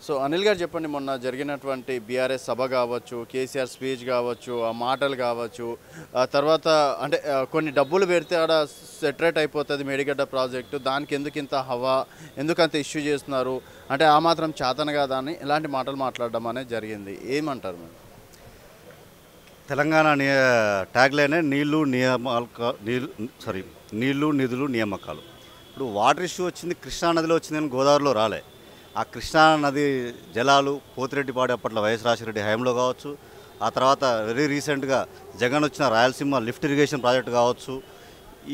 So Anil గారు చెప్పండి, మొన్న జరిగినటువంటి బీఆర్ఎస్ సభ కావచ్చు, కేసీఆర్ స్పీచ్ కావచ్చు, ఆ మాటలు కావచ్చు, ఆ తర్వాత అంటే కొన్ని డబ్బులు పెడితే ఆడ సెటరేట్ అయిపోతుంది మేడిగడ్డ ప్రాజెక్టు, దానికి ఎందుకు ఇంత హవా, ఎందుకంత ఇష్యూ చేస్తున్నారు అంటే ఆ మాత్రం చేతన కాదా అని ఇలాంటి మాటలు మాట్లాడడం అనేది జరిగింది. ఏమంటారు మీరు? తెలంగాణ ట్యాగ్లైనే నీళ్లు నిధులు నియామకాలు. ఇప్పుడు వాటర్ ఇష్యూ వచ్చింది కృష్ణా నదిలో వచ్చింది కానీ గోదావరిలో రాలే. ఆ కృష్ణా నది జలాలు పోతిరెడ్డిపాడు అప్పట్లో వైఎస్ రాజశేఖర హయాంలో కావచ్చు, ఆ తర్వాత వెరీ రీసెంట్గా జగన్ వచ్చిన రాయలసీమ లిఫ్ట్ ఇరిగేషన్ ప్రాజెక్టు కావచ్చు,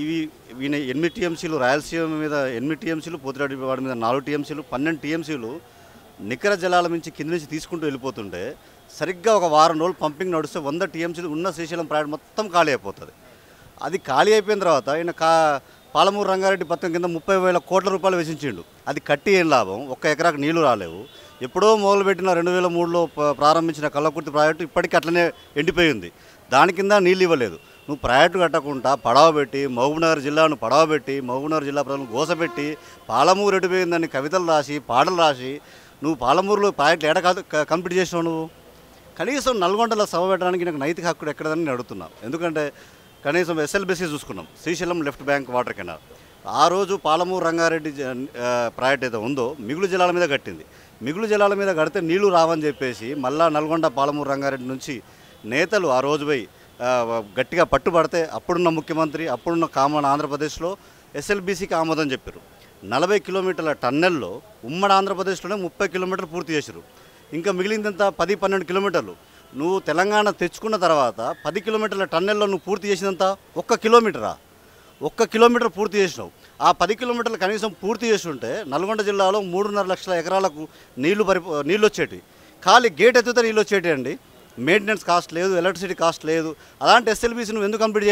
ఇవి 8 టీఎంసీలు రాయలసీమ మీద 8 టీఎంసీలు, పోతిరెడ్డిపాడు మీద 4 టీఎంసీలు, 12 టీఎంసీలు నికర జలాల నుంచి కింద నుంచి తీసుకుంటూ వెళ్ళిపోతుంటే సరిగ్గా ఒక వారం రోజులు పంపింగ్ నడిస్తే 100 టీఎంసీలు ఉన్న శ్రీశైలం ప్రాజెక్ట్ మొత్తం ఖాళీ అయిపోతుంది. అది ఖాళీ అయిపోయిన తర్వాత ఈయన పాలమూరు రంగారెడ్డి పథకం కింద 30,000 కోట్ల రూపాయలు వెచ్చించిండు. అది కట్టి ఏం లాభం, ఒక్క ఎకరాకు నీళ్లు రాలేవు. ఎప్పుడో మొదలుపెట్టిన 2003లో ప్రారంభించిన కల్లకుర్తి ప్రాజెక్టు ఇప్పటికీ అట్లనే ఎండిపోయింది. దాని కింద నీళ్ళు ఇవ్వలేదు. నువ్వు ప్రాజెక్టు కట్టకుండా పడవబెట్టి మహబూబ్నగర్ జిల్లాను పడవబెట్టి మహబూబ్నగర్ జిల్లా ప్రజలను గోసపెట్టి పాలమూరు ఎడిపోయిందని కవితలు రాసి పాటలు రాసి నువ్వు పాలమూరులో ప్రాజెక్టులు ఏడ కంప్లీట్ చేసినావు. నువ్వు కనీసం నల్గొండలో సభ పెట్టడానికి నాకు నైతిక హక్కుడు ఎక్కడదని నేను అడుగుతున్నాను. ఎందుకంటే కనీసం ఎస్ఎల్బీసీ చూసుకున్నాం, Srisailam left bank water canal. ఆ రోజు పాలమూరు రంగారెడ్డి ప్రాజెక్ట్ అయితే ఉందో మిగులు జలాల మీద కట్టింది. మిగులు జలాల మీద కడితే నీళ్లు రావని చెప్పేసి మళ్ళా నల్గొండ పాలమూరు రంగారెడ్డి నుంచి నేతలు ఆ రోజు పోయి గట్టిగా పట్టుబడితే అప్పుడున్న ముఖ్యమంత్రి అప్పుడున్న కామన్ ఆంధ్రప్రదేశ్లో ఎస్ఎల్బీసీకి ఆమోదం చెప్పారు. 40 కిలోమీటర్ల టన్నెల్లో ఉమ్మడి ఆంధ్రప్రదేశ్లోనే 30 కిలోమీటర్లు పూర్తి చేశారు. ఇంకా మిగిలిందంతా 10-12 కిలోమీటర్లు. నువ్వు తెలంగాణ తెచ్చుకున్న తర్వాత 10 కిలోమీటర్ల టన్నెల్లో నువ్వు పూర్తి చేసినంత 1 కిలోమీటరా, 1 కిలోమీటర్ పూర్తి చేసినావు. ఆ 10 కిలోమీటర్లు కనీసం పూర్తి చేసి ఉంటే నల్గొండ జిల్లాలో 3.5 లక్షల ఎకరాలకు నీళ్ళు వచ్చేటి. ఖాళీ గేట్ ఎత్తితే నీళ్ళు వచ్చేటి అండి. మెయింటెనెన్స్ కాస్ట్ లేదు, ఎలక్ట్రిసిటీ కాస్ట్ లేదు. అలాంటి ఎస్ఎల్బీసీ నువ్వు ఎందుకు కంప్లీట్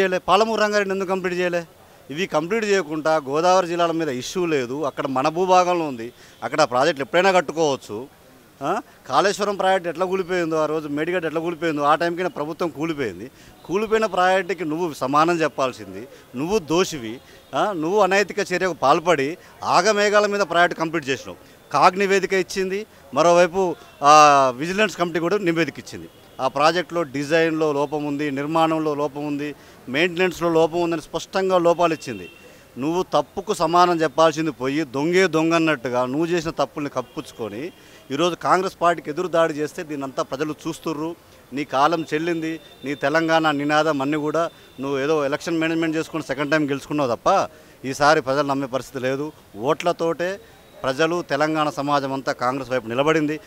చేయలే? పాలమూరు రంగారెడ్డి ఎందుకు కంప్లీట్ చేయలే? ఇవి కంప్లీట్ చేయకుండా గోదావరి జిల్లాల మీద ఇష్యూ లేదు, అక్కడ మన భూభాగంలో ఉంది, అక్కడ ప్రాజెక్టులు ఎప్పుడైనా కట్టుకోవచ్చు. కాళేశ్వరం ప్రాజెక్ట్ ఎట్లా కూలిపోయిందో, ఆ రోజు మేడిగడ్డ ఎట్లా కూలిపోయిందో, ఆ టైంకి ప్రభుత్వం కూలిపోయిన ప్రాజెక్టుకి నువ్వు సమానం చెప్పాల్సింది. నువ్వు దోషివి. నువ్వు అనైతిక చర్యకు పాల్పడి ఆగమేఘాల మీద ప్రాజెక్టు కంప్లీట్ చేసినావు. కాగ్ నివేదిక ఇచ్చింది, మరోవైపు విజిలెన్స్ కమిటీ కూడా నివేదిక ఇచ్చింది. ఆ ప్రాజెక్టులో డిజైన్లో లోపం ఉంది, నిర్మాణంలో లోపం ఉంది, మెయింటెనెన్స్లో లోపం ఉందని స్పష్టంగా లోపాలు ఇచ్చింది. నువ్వు తప్పుకు సమానం చెప్పాల్సింది పోయి దొంగన్నట్టుగా నువ్వు చేసిన తప్పుల్ని కప్పుచ్చుకొని ఈరోజు కాంగ్రెస్ పార్టీకి ఎదురు దాడి చేస్తే దీన్నంతా ప్రజలు చూస్తుర్రు. నీ కాలం చెల్లింది, నీ తెలంగాణ నినాదం అన్నీ కూడా నువ్వు ఏదో ఎలక్షన్ మేనేజ్మెంట్ చేసుకుని సెకండ్ టైం గెలుచుకున్నావు తప్ప ఈసారి ప్రజలు నమ్మే పరిస్థితి లేదు. ఓట్లతోటే ప్రజలు తెలంగాణ సమాజం అంతా కాంగ్రెస్ వైపు నిలబడింది.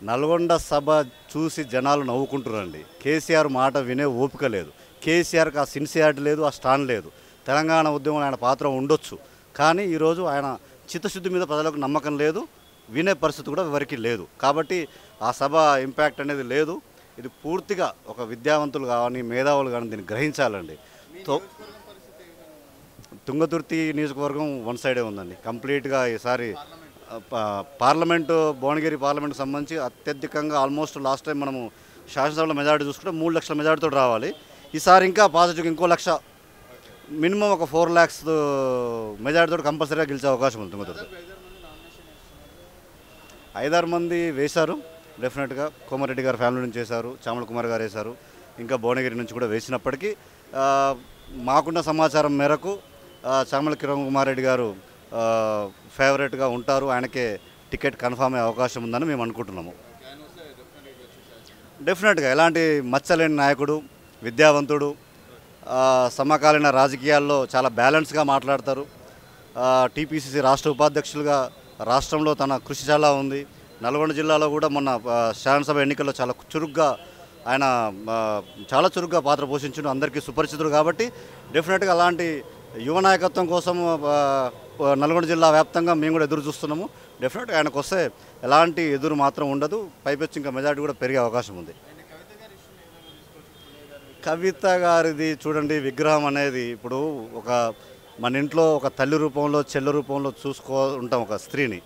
నల్గొండ సభ చూసి జనాలు నవ్వుకుంటున్నారండి. కేసీఆర్ మాట వినే ఓపిక లేదు. కేసీఆర్కి ఆ సిన్సియారిటీ లేదు, ఆ స్టాండ్ లేదు. తెలంగాణ ఉద్యమంలో ఆయన పాత్ర ఉండొచ్చు, కానీ ఈరోజు ఆయన చిత్తశుద్ధి మీద ప్రజలకు నమ్మకం లేదు, వినే పరిస్థితి కూడా ఎవరికి లేదు. కాబట్టి ఆ సభ ఇంపాక్ట్ అనేది లేదు. ఇది పూర్తిగా ఒక విద్యావంతులు కానీ మేధావులు కానీ దీన్ని గ్రహించాలండి. తుంగతుర్తి నియోజకవర్గం వన్ సైడే ఉందండి కంప్లీట్గా. ఈసారి పార్లమెంటు భువనగిరి పార్లమెంట్కి సంబంధించి అత్యధికంగా ఆల్మోస్ట్ లాస్ట్ టైం మనము శాసనసభలో మెజారిటీ చూసుకుంటే 3 లక్షల మెజారిటీతో రావాలి. ఈసారి ఇంకా పాజిటివ్గా ఇంకో 1 లక్ష, మినిమం ఒక 4 lakhs మెజారిటీతో కంపల్సరీగా గెలిచే అవకాశం ఉంది. తుంగతుర్తి 5-6 మంది వేశారు డెఫినెట్గా. కోమారెడ్డి గారు ఫ్యామిలీ నుంచి వేశారు, చామల కుమార్ గారు వేశారు, ఇంకా భువనగిరి నుంచి కూడా వేసినప్పటికీ మాకున్న సమాచారం మేరకు చామల కిరణ్ కుమార్ రెడ్డి గారు ఫేవరెట్గా ఉంటారు, ఆయనకే టికెట్ కన్ఫామ్ అయ్యే అవకాశం ఉందని మేము అనుకుంటున్నాము. డెఫినెట్గా ఎలాంటి మచ్చలేని నాయకుడు, విద్యావంతుడు, సమకాలీన రాజకీయాల్లో చాలా బ్యాలెన్స్గా మాట్లాడతారు. టీపీసీసీ రాష్ట్ర ఉపాధ్యక్షులుగా రాష్ట్రంలో తన కృషి చాలా ఉంది. నల్గొండ జిల్లాలో కూడా మొన్న శాసనసభ ఎన్నికల్లో చాలా చురుగ్గా పాత్ర పోషించడం అందరికీ సుపరిచితుడు. కాబట్టి డెఫినెట్గా అలాంటి యువ నాయకత్వం కోసం నల్గొండ జిల్లా వ్యాప్తంగా మేము కూడా ఎదురు చూస్తున్నాము. డెఫినెట్గా ఆయనకు వస్తే ఎలాంటి ఎదురు మాత్రం ఉండదు, పైపెచ్చి ఇంకా మెజారిటీ కూడా పెరిగే అవకాశం ఉంది. కవిత గారిది చూడండి, విగ్రహం అనేది ఇప్పుడు మన ఇంట్లో ఒక తల్లి రూపంలో చెల్లి రూపంలో ఉంటాం ఒక స్త్రీని.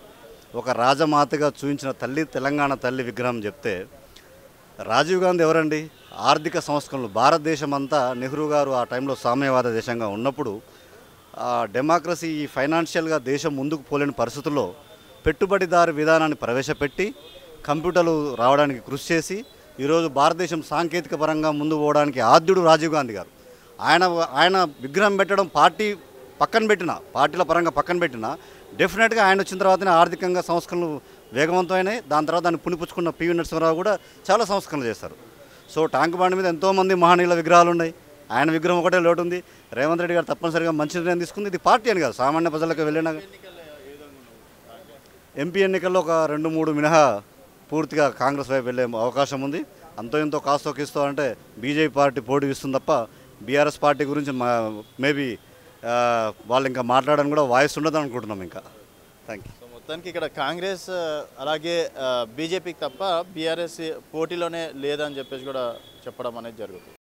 ఒక రాజమాతగా చూపించిన తల్లి, తెలంగాణ తల్లి విగ్రహం చెప్తే రాజీవ్ గాంధీ ఎవరండి? ఆర్థిక సంస్కరణలు భారతదేశం అంతా నెహ్రూ గారు ఆ టైంలో సామ్యవాద దేశంగా ఉన్నప్పుడు డెమోక్రసీ ఈ ఫైనాన్షియల్గా దేశం ముందుకు పోలేని పరిస్థితుల్లో పెట్టుబడిదారు విధానాన్ని ప్రవేశపెట్టి కంప్యూటర్లు రావడానికి కృషి చేసి ఈరోజు భారతదేశం సాంకేతిక పరంగా ముందుకు పోవడానికి ఆద్యుడు రాజీవ్ గాంధీ గారు. ఆయన విగ్రహం పెట్టడం పార్టీల పరంగా పక్కన పెట్టినా డెఫినెట్గా ఆయన వచ్చిన తర్వాతనే ఆర్థికంగా సంస్కరణలు వేగవంతమైనాయి. దాని తర్వాత దాన్ని పుణిపుచ్చుకున్న పివి నరసింహారావు కూడా చాలా సంస్కరణలు చేస్తారు. సో ట్యాంక్ బండ్ మీద ఎంతోమంది మహనీయుల విగ్రహాలు ఉన్నాయి. ఆయన విగ్రహం ఒకటే లోటు ఉంది. రేవంత్ రెడ్డి గారు తప్పనిసరిగా మంచి నిర్ణయం తీసుకుంది. ఇది పార్టీ అని కాదు, సామాన్య ప్రజలకు వెళ్ళిన ఎంపీ ఎన్నికల్లో ఒక 2-3 మినహా పూర్తిగా కాంగ్రెస్ వైపు వెళ్ళే అవకాశం ఉంది. అంతో ఇంతో కాస్తో కిస్తో అంటే బీజేపీ పార్టీ పోటీ ఇస్తుంది తప్ప బీఆర్ఎస్ పార్టీ గురించి మేబీ వాళ్ళు ఇంకా మాట్లాడడానికి కూడా వాయిస్ ఉండదు అనుకుంటున్నాం ఇంకా. Thank you. సో మొత్తానికి ఇక్కడ కాంగ్రెస్ అలాగే బీజేపీకి తప్ప బీఆర్ఎస్ పోటీలోనే లేదని చెప్పేసి కూడా చెప్పడం అనేది జరుగుతుంది.